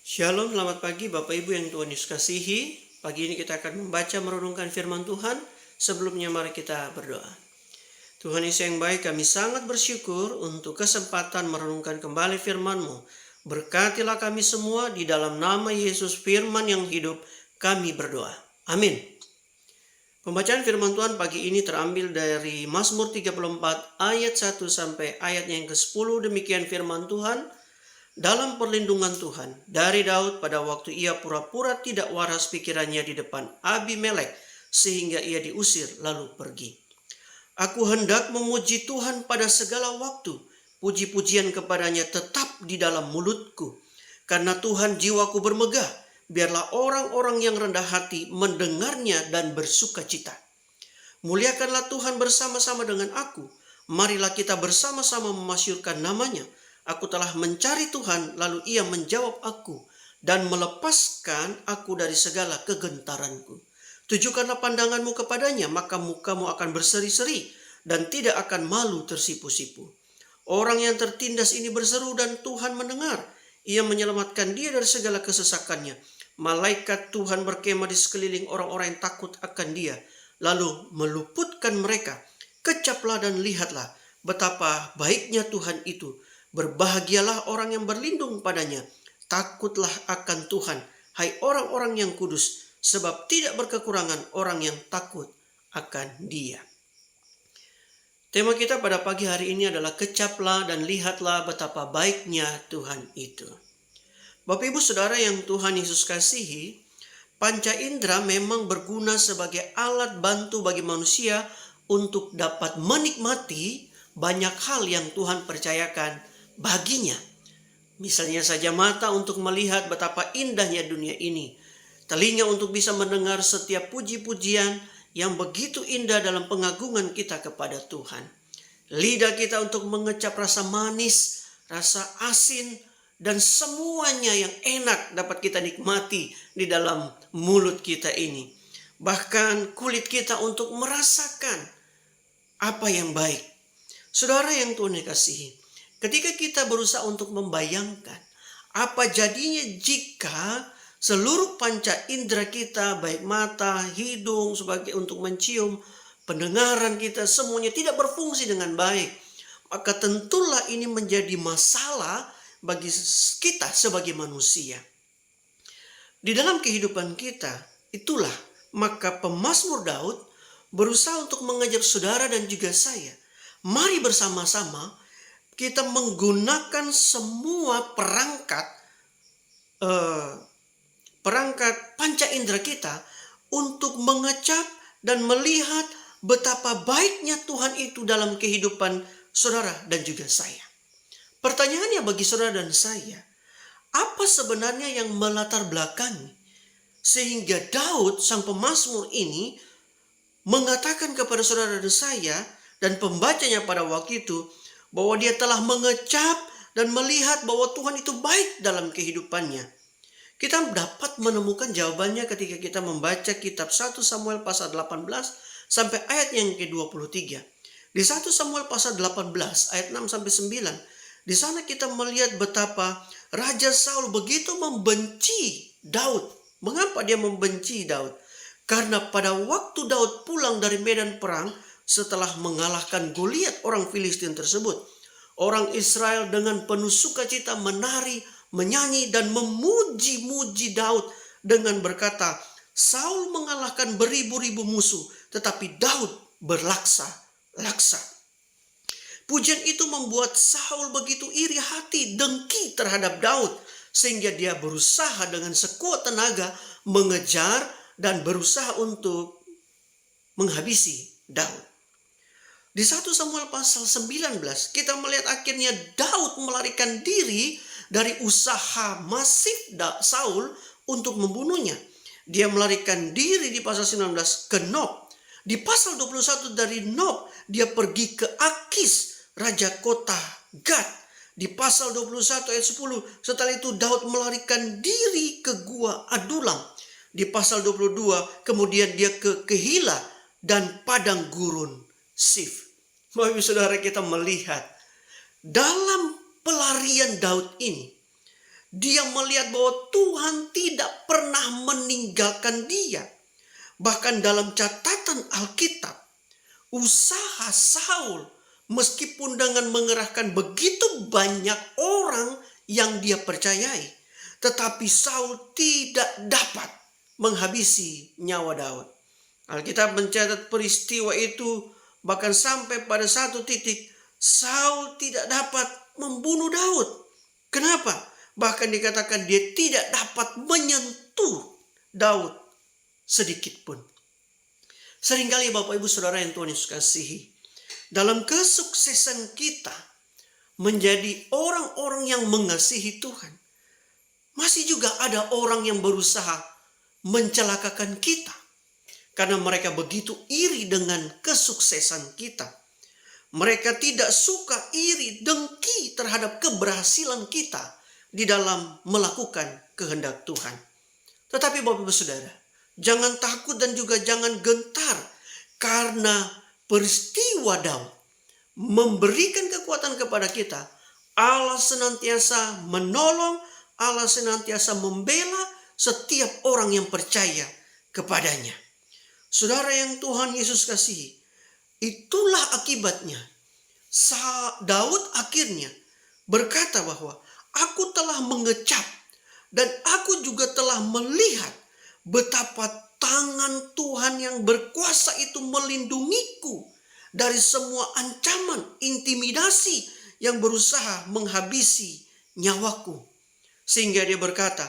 Shalom, selamat pagi Bapak Ibu yang Tuhan Yesus kasihi. Pagi ini kita akan membaca merenungkan firman Tuhan. Sebelumnya mari kita berdoa. Tuhan Yesus yang baik, kami sangat bersyukur untuk kesempatan merenungkan kembali firman-Mu. Berkatilah kami semua di dalam nama Yesus firman yang hidup, kami berdoa. Amin. Pembacaan firman Tuhan pagi ini terambil dari Mazmur 34 ayat 1 sampai ayat yang ke-10. Demikian firman Tuhan. Dalam perlindungan Tuhan, dari Daud pada waktu ia pura-pura tidak waras pikirannya di depan Abimelek, sehingga ia diusir lalu pergi. Aku hendak memuji Tuhan pada segala waktu, puji-pujian kepadanya tetap di dalam mulutku. Karena Tuhan jiwaku bermegah, biarlah orang-orang yang rendah hati mendengarnya dan bersuka cita. Muliakanlah Tuhan bersama-sama dengan aku, marilah kita bersama-sama memasyurkan namanya. Aku telah mencari Tuhan, lalu ia menjawab aku dan melepaskan aku dari segala kegentaranku. Tujukanlah pandanganmu kepadanya, maka mukamu akan berseri-seri dan tidak akan malu tersipu-sipu. Orang yang tertindas ini berseru dan Tuhan mendengar. Ia menyelamatkan dia dari segala kesesakannya. Malaikat Tuhan berkemah di sekeliling orang-orang yang takut akan dia, lalu meluputkan mereka. Kecaplah dan lihatlah betapa baiknya Tuhan itu. Berbahagialah orang yang berlindung padanya. Takutlah akan Tuhan, hai orang-orang yang kudus, sebab tidak berkekurangan orang yang takut akan Dia. Tema kita pada pagi hari ini adalah kecaplah dan lihatlah betapa baiknya Tuhan itu. Bapak Ibu Saudara yang Tuhan Yesus kasihi, panca indera memang berguna sebagai alat bantu bagi manusia untuk dapat menikmati banyak hal yang Tuhan percayakan baginya. Misalnya saja mata untuk melihat betapa indahnya dunia ini. Telinga untuk bisa mendengar setiap puji-pujian yang begitu indah dalam pengagungan kita kepada Tuhan. Lidah kita untuk mengecap rasa manis, rasa asin, dan semuanya yang enak dapat kita nikmati di dalam mulut kita ini. Bahkan kulit kita untuk merasakan apa yang baik. Saudara yang Tuhan kasihi, ketika kita berusaha untuk membayangkan apa jadinya jika seluruh panca indera kita, baik mata, hidung sebagai untuk mencium, pendengaran kita semuanya tidak berfungsi dengan baik, maka tentulah ini menjadi masalah bagi kita sebagai manusia. Di dalam kehidupan kita, itulah maka pemazmur Daud berusaha untuk mengajak saudara dan juga saya. Mari bersama-sama kita menggunakan semua perangkat panca indera kita untuk mengecap dan melihat betapa baiknya Tuhan itu dalam kehidupan saudara dan juga saya. Pertanyaannya bagi saudara dan saya, apa sebenarnya yang melatar belakangi sehingga Daud sang pemazmur ini mengatakan kepada saudara dan saya dan pembacanya pada waktu itu bahwa dia telah mengecap dan melihat bahwa Tuhan itu baik dalam kehidupannya. Kita dapat menemukan jawabannya ketika kita membaca kitab 1 Samuel pasal 18 sampai ayat yang ke-23. Di 1 Samuel pasal 18 ayat 6 sampai 9, di sana kita melihat betapa Raja Saul begitu membenci Daud. Mengapa dia membenci Daud? Karena pada waktu Daud pulang dari medan perang setelah mengalahkan Goliat orang Filistin tersebut, orang Israel dengan penuh sukacita menari, menyanyi dan memuji-muji Daud dengan berkata, Saul mengalahkan beribu-ribu musuh, tetapi Daud berlaksa-laksa. Pujian itu membuat Saul begitu iri hati, dengki terhadap Daud, sehingga dia berusaha dengan sekuat tenaga mengejar dan berusaha untuk menghabisi Daud. Di 1 Samuel pasal 19 kita melihat akhirnya Daud melarikan diri dari usaha masif Saul untuk membunuhnya. Dia melarikan diri di pasal 19 ke Nob. Di pasal 21 dari Nob dia pergi ke Akis, raja kota Gad. Di pasal 21 ayat 10 setelah itu Daud melarikan diri ke gua Adulam. Di pasal 22 kemudian dia ke Kehila dan padang gurun Sif. Bapak saudara, kita melihat dalam pelarian Daud ini Dia melihat bahwa Tuhan tidak pernah meninggalkan dia. Bahkan dalam catatan Alkitab, usaha Saul meskipun dengan mengerahkan begitu banyak orang yang dia percayai, tetapi Saul tidak dapat menghabisi nyawa Daud. Alkitab mencatat peristiwa itu bahkan sampai pada satu titik Saul tidak dapat membunuh Daud. Kenapa? Bahkan dikatakan dia tidak dapat menyentuh Daud sedikit pun. Seringkali Bapak Ibu Saudara yang Tuhan Yesus kasihi, dalam kesuksesan kita menjadi orang-orang yang mengasihi Tuhan, masih juga ada orang yang berusaha mencelakakan kita. Karena mereka begitu iri dengan kesuksesan kita. Mereka tidak suka, iri, dengki terhadap keberhasilan kita di dalam melakukan kehendak Tuhan. Tetapi Bapak Ibu Saudara, jangan takut dan juga jangan gentar karena peristiwa Daud memberikan kekuatan kepada kita. Allah senantiasa menolong, Allah senantiasa membela setiap orang yang percaya kepadanya. Saudara yang Tuhan Yesus kasihi, itulah akibatnya. Daud akhirnya berkata bahwa aku telah mengecap dan aku juga telah melihat betapa tangan Tuhan yang berkuasa itu melindungiku dari semua ancaman, intimidasi yang berusaha menghabisi nyawaku. Sehingga dia berkata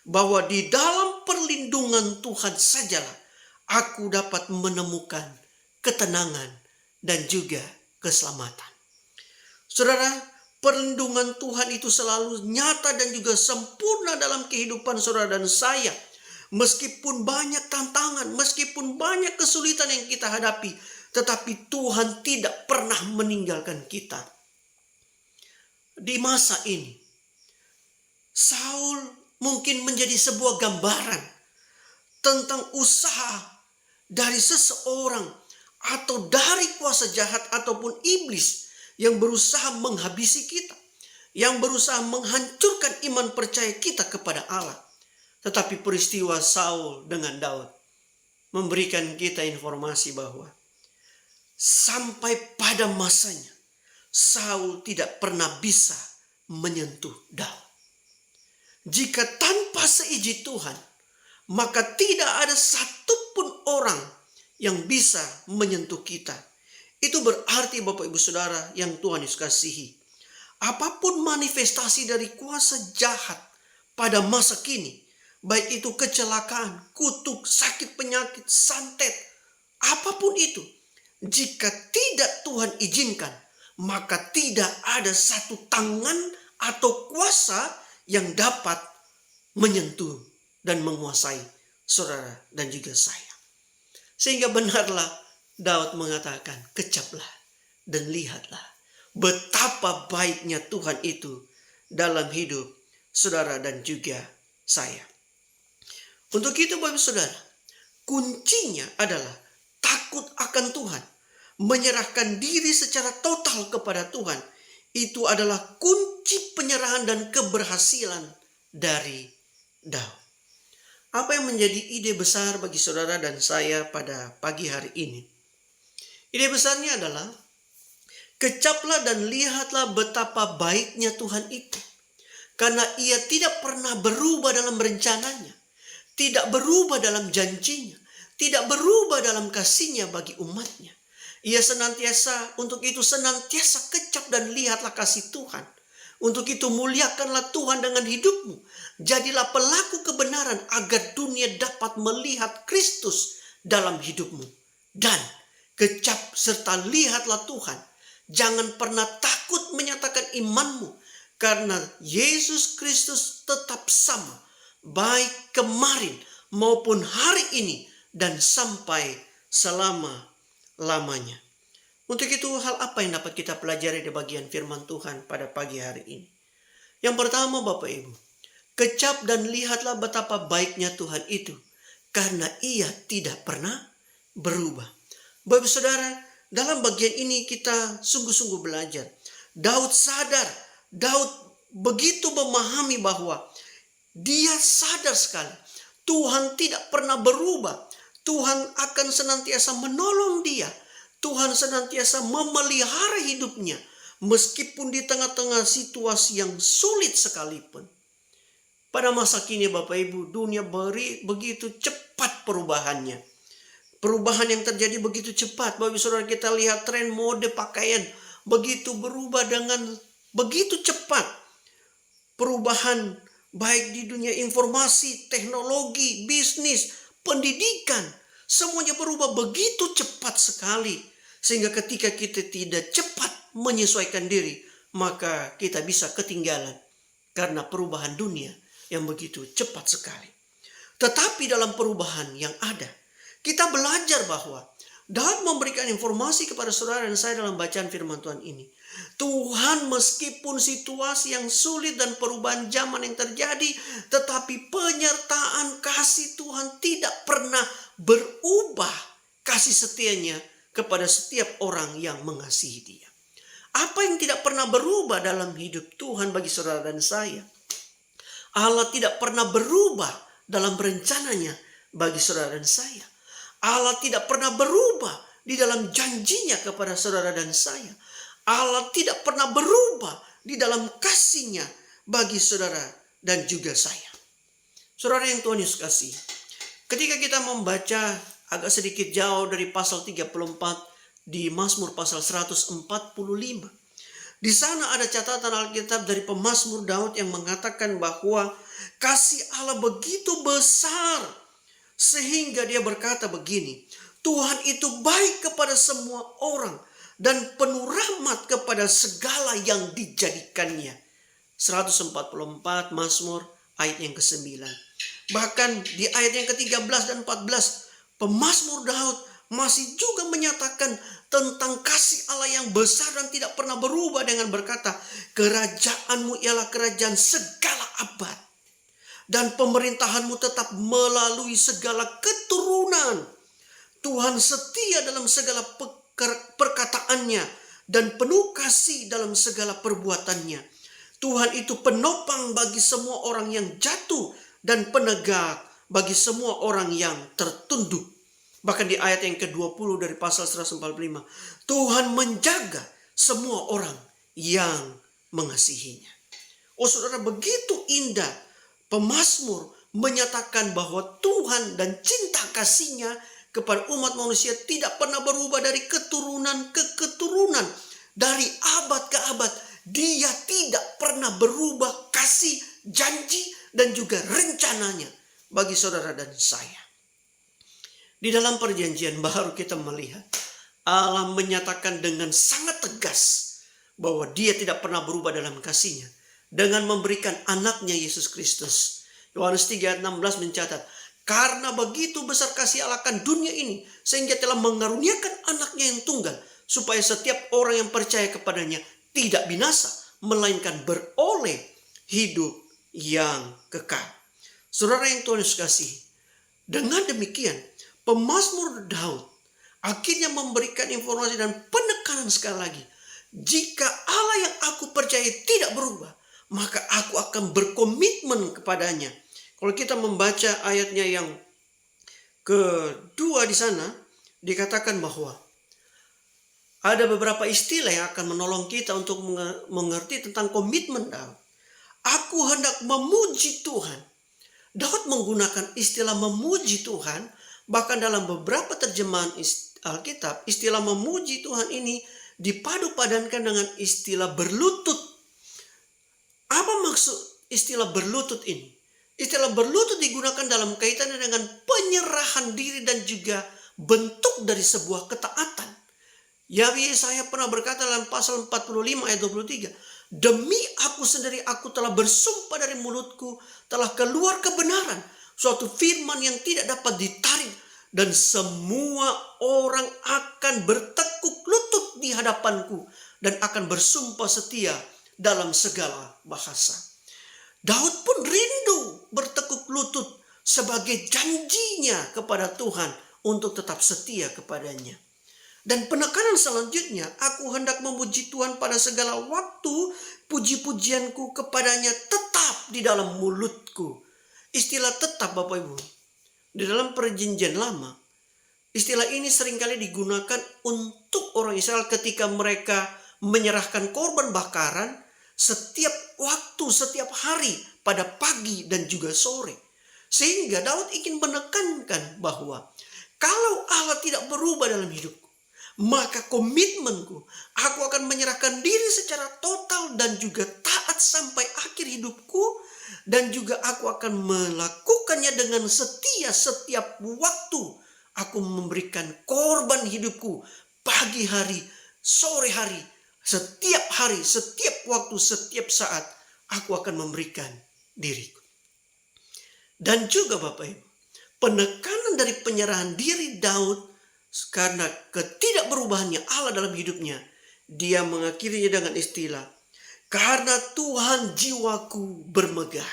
bahwa di dalam perlindungan Tuhan sajalah aku dapat menemukan ketenangan dan juga keselamatan. Saudara, perlindungan Tuhan itu selalu nyata dan juga sempurna dalam kehidupan saudara dan saya. Meskipun banyak tantangan, meskipun banyak kesulitan yang kita hadapi, tetapi Tuhan tidak pernah meninggalkan kita. Di masa ini, Saul mungkin menjadi sebuah gambaran tentang usaha dari seseorang atau dari kuasa jahat ataupun iblis yang berusaha menghabisi kita, yang berusaha menghancurkan iman percaya kita kepada Allah. Tetapi peristiwa Saul dengan Daud memberikan kita informasi bahwa sampai pada masanya Saul tidak pernah bisa menyentuh Daud. Jika tanpa seizin Tuhan, maka tidak ada satupun orang yang bisa menyentuh kita. Itu berarti Bapak Ibu Saudara yang Tuhan Yesus kasihi, apapun manifestasi dari kuasa jahat pada masa kini, baik itu kecelakaan, kutuk, sakit penyakit, santet, apapun itu, jika tidak Tuhan izinkan, maka tidak ada satu tangan atau kuasa yang dapat menyentuh dan menguasai saudara dan juga saya. Sehingga benarlah Daud mengatakan, kecaplah dan lihatlah betapa baiknya Tuhan itu dalam hidup saudara dan juga saya. Untuk itu Bapak Saudara, kuncinya adalah takut akan Tuhan. Menyerahkan diri secara total kepada Tuhan. Itu adalah kunci penyerahan dan keberhasilan dari Daud. Apa yang menjadi ide besar bagi saudara dan saya pada pagi hari ini? Ide besarnya adalah, kecaplah dan lihatlah betapa baiknya Tuhan itu. Karena ia tidak pernah berubah dalam rencananya. Tidak berubah dalam janjinya. Tidak berubah dalam kasihnya bagi umatnya. Ia senantiasa, untuk itu senantiasa kecap dan lihatlah kasih Tuhan. Untuk itu muliakanlah Tuhan dengan hidupmu. Jadilah pelaku kebenaran agar dunia dapat melihat Kristus dalam hidupmu. Dan kecap serta lihatlah Tuhan. Jangan pernah takut menyatakan imanmu. Karena Yesus Kristus tetap sama. Baik kemarin maupun hari ini dan sampai selama-lamanya. Untuk itu hal apa yang dapat kita pelajari di bagian firman Tuhan pada pagi hari ini? Yang pertama Bapak Ibu, kecap dan lihatlah betapa baiknya Tuhan itu. Karena ia tidak pernah berubah. Bapak Saudara, dalam bagian ini kita sungguh-sungguh belajar. Daud sadar, Daud begitu memahami bahwa dia sadar sekali Tuhan tidak pernah berubah. Tuhan akan senantiasa menolong dia. Tuhan senantiasa memelihara hidupnya meskipun di tengah-tengah situasi yang sulit sekalipun. Pada masa kini Bapak Ibu, dunia begitu cepat perubahannya. Perubahan yang terjadi begitu cepat. Bapak Ibu Saudara, kita lihat tren mode pakaian begitu berubah dengan begitu cepat. Perubahan baik di dunia informasi, teknologi, bisnis, pendidikan, semuanya berubah begitu cepat sekali. Sehingga ketika kita tidak cepat menyesuaikan diri, maka kita bisa ketinggalan karena perubahan dunia yang begitu cepat sekali. Tetapi dalam perubahan yang ada, kita belajar bahwa Daud memberikan informasi kepada saudara dan saya dalam bacaan firman Tuhan ini. Tuhan meskipun situasi yang sulit dan perubahan zaman yang terjadi, tetapi penyertaan kasih Tuhan tidak pernah berubah. Kasih setianya kepada setiap orang yang mengasihi dia. Apa yang tidak pernah berubah dalam hidup Tuhan bagi saudara dan saya? Allah tidak pernah berubah dalam rencananya bagi saudara dan saya. Allah tidak pernah berubah di dalam janjinya kepada saudara dan saya. Allah tidak pernah berubah di dalam kasihnya bagi saudara dan juga saya. Saudara yang Tuhan Yesus kasih, ketika kita membaca agak sedikit jauh dari pasal 34 di Mazmur pasal 145. Di sana ada catatan Alkitab dari pemazmur Daud yang mengatakan bahwa kasih Allah begitu besar sehingga dia berkata begini, Tuhan itu baik kepada semua orang dan penuh rahmat kepada segala yang dijadikannya. 144 Mazmur ayat yang ke-9. Bahkan di ayat yang ke-13 dan 14 pemazmur Daud masih juga menyatakan tentang kasih Allah yang besar dan tidak pernah berubah dengan berkata, kerajaanmu ialah kerajaan segala abad dan pemerintahanmu tetap melalui segala keturunan. Tuhan setia dalam segala perkataannya dan penuh kasih dalam segala perbuatannya. Tuhan itu penopang bagi semua orang yang jatuh dan penegak bagi semua orang yang tertunduk. Bahkan di ayat yang ke-20 dari pasal 145, Tuhan menjaga semua orang yang mengasihinya. Oh saudara, begitu indah pemazmur menyatakan bahwa Tuhan dan cinta kasihnya kepada umat manusia tidak pernah berubah dari keturunan ke keturunan. Dari abad ke abad, dia tidak pernah berubah kasih, janji, dan juga rencananya bagi saudara dan saya. Di dalam perjanjian baru kita melihat Allah menyatakan dengan sangat tegas bahwa dia tidak pernah berubah dalam kasihnya dengan memberikan anaknya Yesus Kristus. Yohanes 3 ayat 16 mencatat, karena begitu besar kasih Allah akan dunia ini sehingga telah mengaruniakan anaknya yang tunggal supaya setiap orang yang percaya kepadanya tidak binasa melainkan beroleh hidup yang kekal. Saudara yang Tuhan Yesus kasih, dengan demikian pemazmur Daud akhirnya memberikan informasi dan penekanan sekali lagi. Jika Allah yang aku percaya tidak berubah, maka aku akan berkomitmen kepadanya. Kalau kita membaca ayatnya yang kedua di sana, dikatakan bahwa ada beberapa istilah yang akan menolong kita untuk mengerti tentang komitmen Daud. Aku hendak memuji Tuhan. Daud menggunakan istilah memuji Tuhan. Bahkan dalam beberapa terjemahan Alkitab, istilah memuji Tuhan ini dipadu padankan dengan istilah berlutut. Apa maksud istilah berlutut ini? Istilah berlutut digunakan dalam kaitannya dengan penyerahan diri dan juga bentuk dari sebuah ketaatan. Yesaya pernah berkata dalam pasal 45 ayat 23, demi aku sendiri aku telah bersumpah dari mulutku, telah keluar kebenaran, suatu firman yang tidak dapat ditarik, dan semua orang akan bertekuk lutut di hadapanku dan akan bersumpah setia dalam segala bahasa. Daud pun rindu bertekuk lutut sebagai janjinya kepada Tuhan untuk tetap setia kepadanya. Dan penekanan selanjutnya, aku hendak memuji Tuhan pada segala waktu, puji-pujianku kepadanya tetap di dalam mulutku. Istilah tetap Bapak Ibu, di dalam perjanjian lama, istilah ini seringkali digunakan untuk orang Israel ketika mereka menyerahkan korban bakaran setiap waktu, setiap hari, pada pagi dan juga sore. Sehingga Daud ingin menekankan bahwa kalau Allah tidak berubah dalam hidupku, maka komitmenku, aku akan menyerahkan diri secara total dan juga taat sampai akhir hidupku. Dan juga aku akan melakukannya dengan setia setiap waktu. Aku memberikan korban hidupku pagi hari, sore hari, setiap waktu, setiap saat. Aku akan memberikan diriku. Dan juga Bapak Ibu, penekanan dari penyerahan diri Daud karena ketidakberubahannya Allah dalam hidupnya, dia mengakhirinya dengan istilah, karena Tuhan jiwaku bermegah.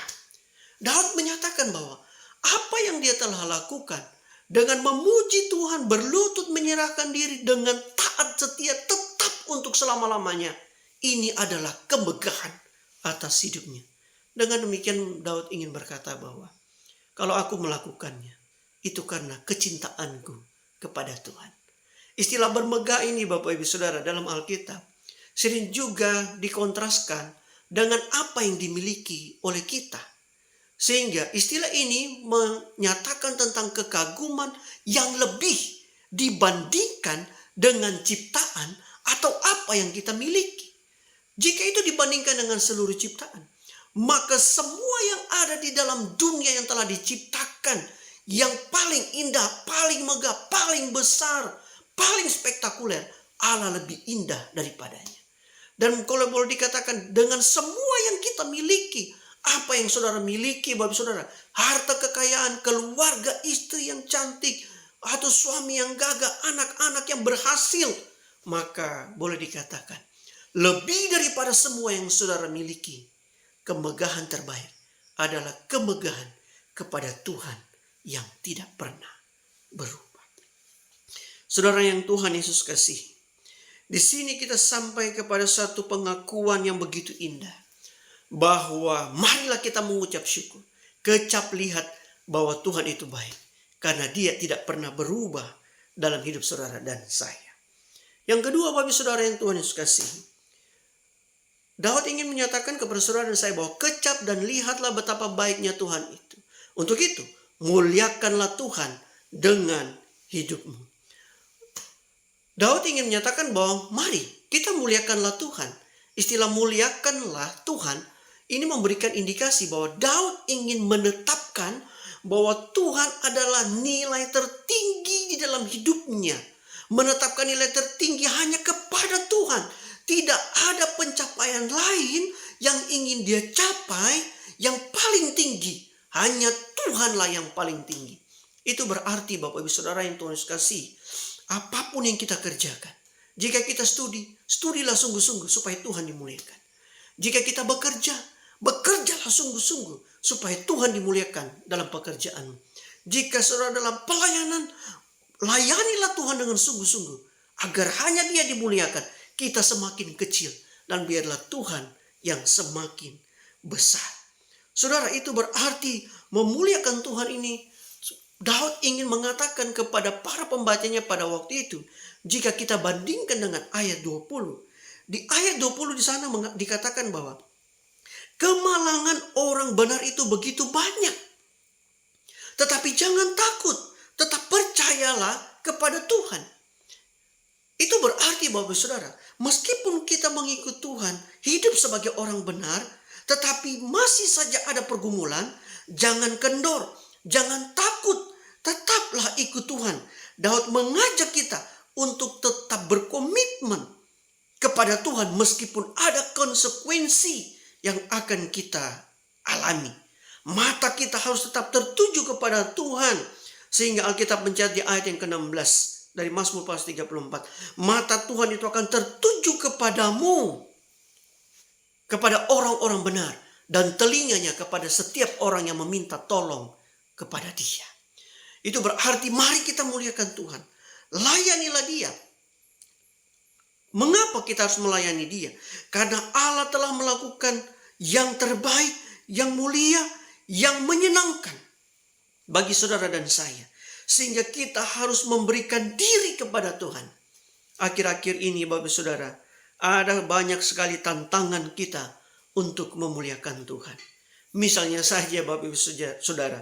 Daud menyatakan bahwa apa yang dia telah lakukan dengan memuji Tuhan, berlutut menyerahkan diri dengan taat setia tetap untuk selama-lamanya, ini adalah kemegahan atas hidupnya. Dengan demikian Daud ingin berkata bahwa kalau aku melakukannya, itu karena kecintaanku kepada Tuhan. Istilah bermegah ini Bapak Ibu Saudara dalam Alkitab sering juga dikontraskan dengan apa yang dimiliki oleh kita. Sehingga istilah ini menyatakan tentang kekaguman yang lebih dibandingkan dengan ciptaan atau apa yang kita miliki. Jika itu dibandingkan dengan seluruh ciptaan, maka semua yang ada di dalam dunia yang telah diciptakan, yang paling indah, paling megah, paling besar, paling spektakuler, Allah lebih indah daripadanya. Dan kalau boleh dikatakan dengan semua yang kita miliki, apa yang saudara miliki Bapak Saudara, harta kekayaan, keluarga, istri yang cantik, atau suami yang gagah, anak-anak yang berhasil, maka boleh dikatakan lebih daripada semua yang saudara miliki, kemegahan terbaik adalah kemegahan kepada Tuhan yang tidak pernah berubah. Saudara yang Tuhan Yesus kasihi, di sini kita sampai kepada satu pengakuan yang begitu indah, bahwa marilah kita mengucap syukur. Kecap lihat bahwa Tuhan itu baik, karena Dia tidak pernah berubah dalam hidup saudara dan saya. Yang kedua bagi saudara yang Tuhan Yesus kasihi, Daud ingin menyatakan kepada saudara dan saya bahwa kecap dan lihatlah betapa baiknya Tuhan itu. Untuk itu, muliakanlah Tuhan dengan hidupmu. Daud ingin menyatakan bahwa mari kita muliakanlah Tuhan. Istilah muliakanlah Tuhan ini memberikan indikasi bahwa Daud ingin menetapkan bahwa Tuhan adalah nilai tertinggi di dalam hidupnya. Menetapkan nilai tertinggi hanya kepada Tuhan. Tidak ada pencapaian lain yang ingin dia capai yang paling tinggi. Hanya Tuhanlah yang paling tinggi. Itu berarti Bapak Ibu Saudara yang Tuhan kasih, apapun yang kita kerjakan, jika kita studilah sungguh-sungguh supaya Tuhan dimuliakan. Jika kita bekerjalah sungguh-sungguh supaya Tuhan dimuliakan dalam pekerjaanmu. Jika saudara dalam pelayanan, layanilah Tuhan dengan sungguh-sungguh agar hanya Dia dimuliakan. Kita semakin kecil dan biarlah Tuhan yang semakin besar. Saudara, itu berarti memuliakan Tuhan ini. Daud ingin mengatakan kepada para pembacanya pada waktu itu, jika kita bandingkan dengan ayat 20. Di ayat 20 di sana dikatakan bahwa kemalangan orang benar itu begitu banyak. Tetapi jangan takut, tetap percayalah kepada Tuhan. Itu berarti Bapak Saudara, meskipun kita mengikut Tuhan, hidup sebagai orang benar, tetapi masih saja ada pergumulan, jangan kendor, jangan takut, tetaplah ikut Tuhan. Daud mengajak kita untuk tetap berkomitmen kepada Tuhan meskipun ada konsekuensi yang akan kita alami. Mata kita harus tetap tertuju kepada Tuhan. Sehingga Alkitab mencatat di ayat yang ke-16 dari Mazmur pasal 34. Mata Tuhan itu akan tertuju kepadamu, kepada orang-orang benar, dan telinganya kepada setiap orang yang meminta tolong kepada Dia. Itu berarti mari kita muliakan Tuhan. Layanilah Dia. Mengapa kita harus melayani dia? Karena Allah telah melakukan yang terbaik, yang mulia, yang menyenangkan bagi saudara dan saya. Sehingga kita harus memberikan diri kepada Tuhan. Akhir-akhir ini Bapak Saudara, ada banyak sekali tantangan kita untuk memuliakan Tuhan. Misalnya saja Bapak Saudara,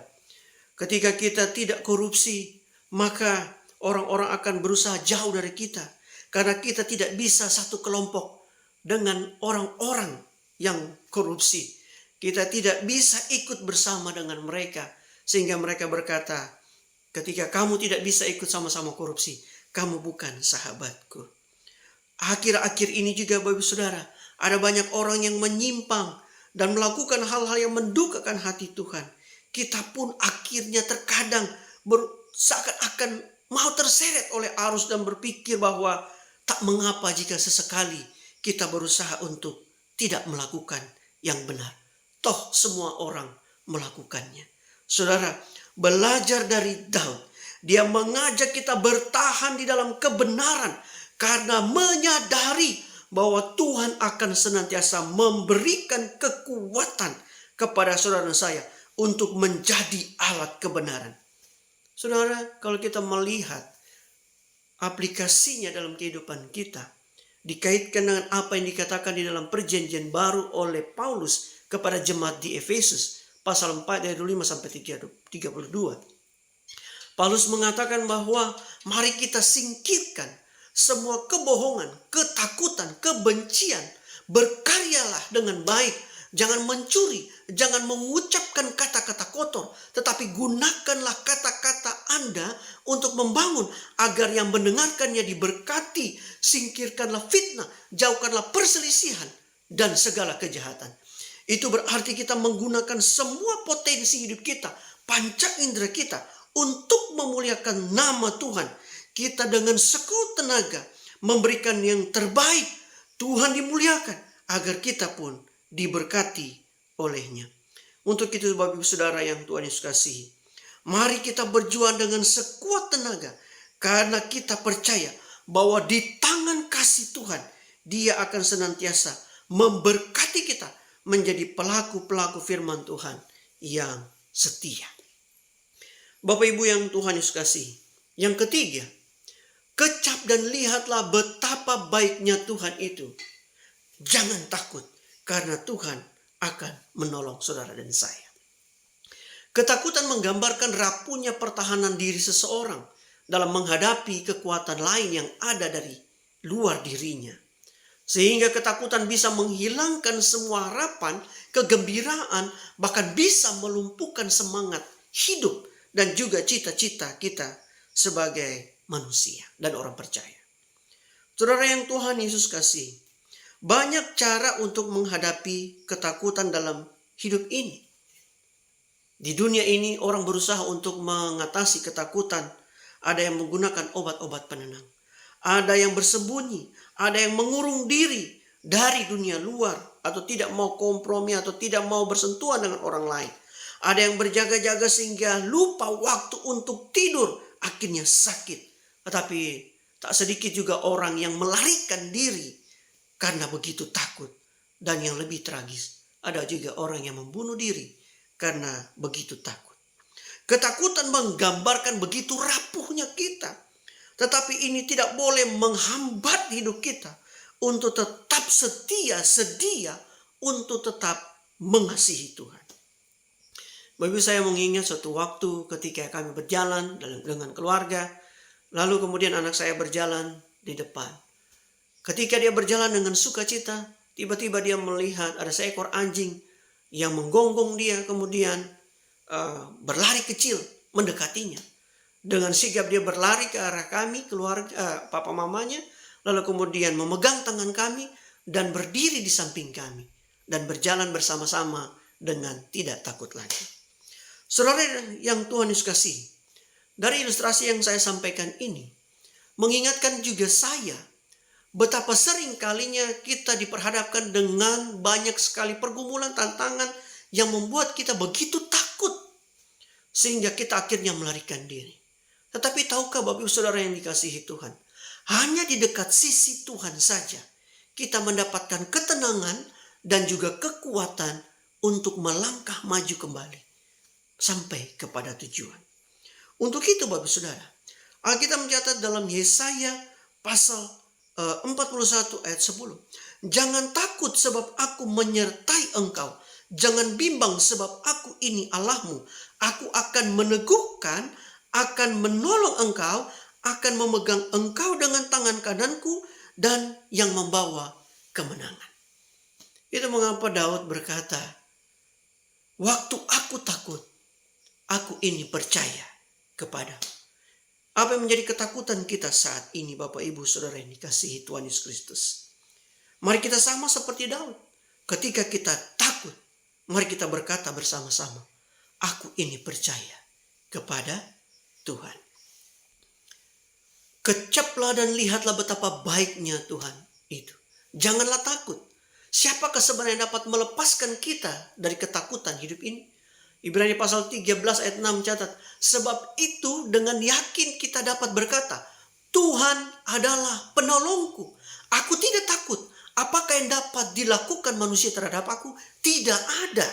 ketika kita tidak korupsi, maka orang-orang akan berusaha jauh dari kita. Karena kita tidak bisa satu kelompok dengan orang-orang yang korupsi. Kita tidak bisa ikut bersama dengan mereka. Sehingga mereka berkata, ketika kamu tidak bisa ikut sama-sama korupsi, kamu bukan sahabatku. Akhir-akhir ini juga Bapak Saudara, ada banyak orang yang menyimpang dan melakukan hal-hal yang mendukakan hati Tuhan. Kita pun akhirnya terkadang seakan-akan mau terseret oleh arus dan berpikir bahwa tak mengapa jika sesekali kita berusaha untuk tidak melakukan yang benar. Toh semua orang melakukannya. Saudara, belajar dari Daud. Dia mengajak kita bertahan di dalam kebenaran karena menyadari bahwa Tuhan akan senantiasa memberikan kekuatan kepada saudara dan saya untuk menjadi alat kebenaran. Saudara, kalau kita melihat aplikasinya dalam kehidupan kita, dikaitkan dengan apa yang dikatakan di dalam perjanjian baru oleh Paulus kepada jemaat di Efesus, pasal 4 ayat 5 sampai 32. Paulus mengatakan bahwa mari kita singkirkan semua kebohongan, ketakutan, kebencian. Berkaryalah dengan baik. Jangan mencuri, jangan mengucapkan kata-kata kotor. Tetapi gunakanlah kata-kata Anda untuk membangun agar yang mendengarkannya diberkati. Singkirkanlah fitnah, jauhkanlah perselisihan dan segala kejahatan. Itu berarti kita menggunakan semua potensi hidup kita, panca indera kita untuk memuliakan nama Tuhan. Kita dengan sekuat tenaga memberikan yang terbaik. Tuhan dimuliakan agar kita pun diberkati olehnya. Untuk itu Bapak Ibu Saudara yang Tuhan Yesus kasihi, mari kita berjuang dengan sekuat tenaga karena kita percaya bahwa di tangan kasih Tuhan Dia akan senantiasa memberkati kita menjadi pelaku-pelaku firman Tuhan yang setia. Bapak Ibu yang Tuhan Yesus kasihi, yang ketiga, kecap dan lihatlah betapa baiknya Tuhan itu. Jangan takut. Karena Tuhan akan menolong saudara dan saya. Ketakutan menggambarkan rapuhnya pertahanan diri seseorang dalam menghadapi kekuatan lain yang ada dari luar dirinya. Sehingga ketakutan bisa menghilangkan semua harapan, kegembiraan, bahkan bisa melumpuhkan semangat hidup dan juga cita-cita kita sebagai manusia dan orang percaya. Saudara yang Tuhan Yesus kasih, banyak cara untuk menghadapi ketakutan dalam hidup ini. Di dunia ini orang berusaha untuk mengatasi ketakutan. Ada yang menggunakan obat-obat penenang. Ada yang bersembunyi. Ada yang mengurung diri dari dunia luar. Atau tidak mau kompromi atau tidak mau bersentuhan dengan orang lain. Ada yang berjaga-jaga sehingga lupa waktu untuk tidur. Akhirnya sakit. Tetapi tak sedikit juga orang yang melarikan diri karena begitu takut. Dan yang lebih tragis, ada juga orang yang membunuh diri karena begitu takut. Ketakutan menggambarkan begitu rapuhnya kita. Tetapi ini tidak boleh menghambat hidup kita untuk tetap sedia untuk tetap mengasihi Tuhan. Bapak saya mengingat suatu waktu ketika kami berjalan dengan keluarga. Lalu kemudian anak saya berjalan di depan. Ketika dia berjalan dengan sukacita, tiba-tiba dia melihat ada seekor anjing yang menggonggong dia, kemudian berlari kecil mendekatinya. Dengan sigap dia berlari ke arah kami, keluarga, papa mamanya, lalu kemudian memegang tangan kami dan berdiri di samping kami dan berjalan bersama-sama dengan tidak takut lagi. Saudara yang Tuhan Yesus kasihi, dari ilustrasi yang saya sampaikan ini mengingatkan juga saya betapa sering kalinya kita diperhadapkan dengan banyak sekali pergumulan, tantangan yang membuat kita begitu takut sehingga kita akhirnya melarikan diri. Tetapi tahukah Bapak Ibu Saudara yang dikasihi Tuhan, Hanya di dekat sisi Tuhan saja kita mendapatkan ketenangan dan juga kekuatan untuk melangkah maju kembali sampai kepada tujuan. Untuk itu Bapak Saudara, Alkitab mencatat dalam Yesaya pasal 41 ayat 10. Jangan takut sebab aku menyertai engkau. Jangan bimbang sebab aku ini Allahmu. Aku akan meneguhkan, akan menolong engkau, akan memegang engkau dengan tangan kananku dan yang membawa kemenangan. Itu mengapa Daud berkata, waktu aku takut, aku ini percaya kepada. Apa yang menjadi ketakutan kita saat ini Bapak Ibu Saudara yang dikasihi Tuhan Yesus Kristus? Mari kita sama seperti Daud. Ketika kita takut, mari kita berkata bersama-sama, aku ini percaya kepada Tuhan. Kecaplah dan lihatlah betapa baiknya Tuhan itu. Janganlah takut. Siapakah sebenarnya dapat melepaskan kita dari ketakutan hidup ini? Ibrani pasal 13 ayat 6 catat, sebab itu dengan yakin kita dapat berkata, Tuhan adalah penolongku. Aku tidak takut. Apakah yang dapat dilakukan manusia terhadap aku? Tidak ada.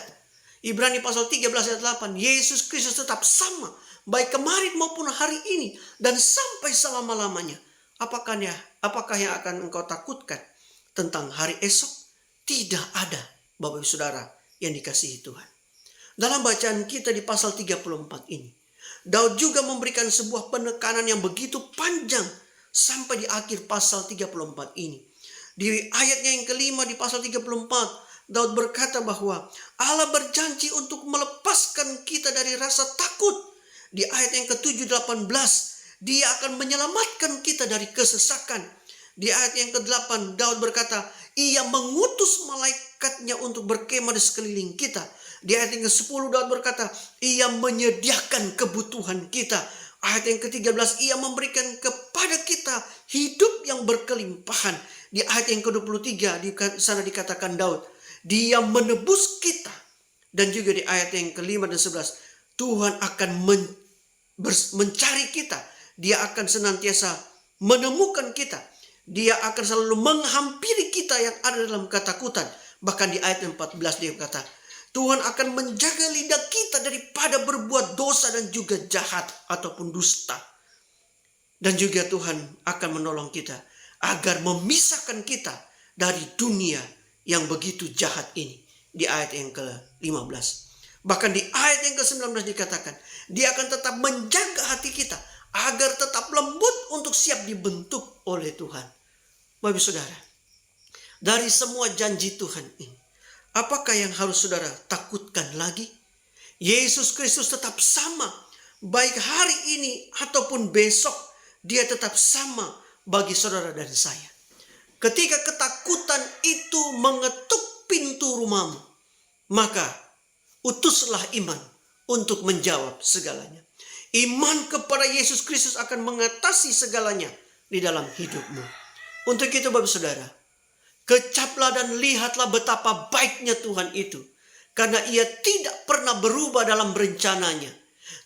Ibrani pasal 13 ayat 8, Yesus Kristus tetap sama, baik kemarin maupun hari ini, dan sampai selama-lamanya. Apakah yang akan engkau takutkan tentang hari esok? Tidak ada, Bapak Ibu Saudara yang dikasihi Tuhan. Dalam bacaan kita di pasal 34 ini, Daud juga memberikan sebuah penekanan yang begitu panjang sampai di akhir pasal 34 ini. Di ayatnya yang kelima di pasal 34, Daud berkata bahwa Allah berjanji untuk melepaskan kita dari rasa takut. Di ayat yang ke-7, 18, Dia akan menyelamatkan kita dari kesesakan. Di ayat yang ke-8, Daud berkata, Ia mengutus malaikatnya untuk berkemah di sekeliling kita. Di ayat yang ke-10, Daud berkata, Ia menyediakan kebutuhan kita. Ayat yang ke-13, Ia memberikan kepada kita hidup yang berkelimpahan. Di ayat yang ke-23, di sana dikatakan Daud, Dia menebus kita. Dan juga di ayat yang ke-5 dan 11, Tuhan akan mencari kita. Dia akan senantiasa menemukan kita. Dia akan selalu menghampiri kita yang ada dalam ketakutan. Bahkan di ayat 14 dia berkata, Tuhan akan menjaga lidah kita daripada berbuat dosa dan juga jahat ataupun dusta. Dan juga Tuhan akan menolong kita agar memisahkan kita dari dunia yang begitu jahat ini. Di ayat yang ke-15. Bahkan di ayat yang ke-19 dikatakan, Dia akan tetap menjaga hati kita agar tetap lembut untuk siap dibentuk oleh Tuhan. Bapak Saudara, dari semua janji Tuhan ini, apakah yang harus saudara takutkan lagi? Yesus Kristus tetap sama, baik hari ini ataupun besok, Dia tetap sama bagi saudara dan saya. Ketika ketakutan itu mengetuk pintu rumahmu, maka utuslah iman untuk menjawab segalanya. Iman kepada Yesus Kristus akan mengatasi segalanya di dalam hidupmu. Untuk itu Bapak Saudara, kecaplah dan lihatlah betapa baiknya Tuhan itu. Karena Ia tidak pernah berubah dalam rencananya.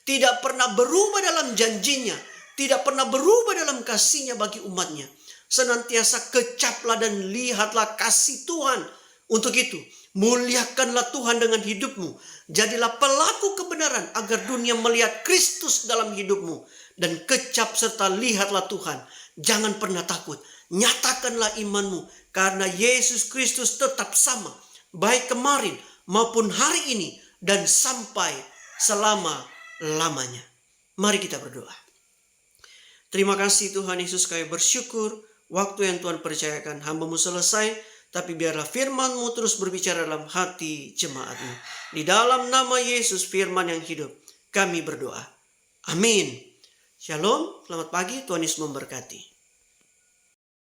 Tidak pernah berubah dalam janjinya. Tidak pernah berubah dalam kasih-Nya bagi umatnya. Senantiasa kecaplah dan lihatlah kasih Tuhan. Untuk itu, muliakanlah Tuhan dengan hidupmu. Jadilah pelaku kebenaran agar dunia melihat Kristus dalam hidupmu. Dan kecap serta lihatlah Tuhan. Jangan pernah takut. Nyatakanlah imanmu karena Yesus Kristus tetap sama. Baik kemarin maupun hari ini dan sampai selama-lamanya. Mari kita berdoa. Terima kasih Tuhan Yesus, kami bersyukur waktu yang Tuhan percayakan hamba-Mu selesai. Tapi biarlah firman-Mu terus berbicara dalam hati jemaat-Mu. Di dalam nama Yesus firman yang hidup kami berdoa. Amin. Shalom, selamat pagi, Tuhan Yesus memberkati.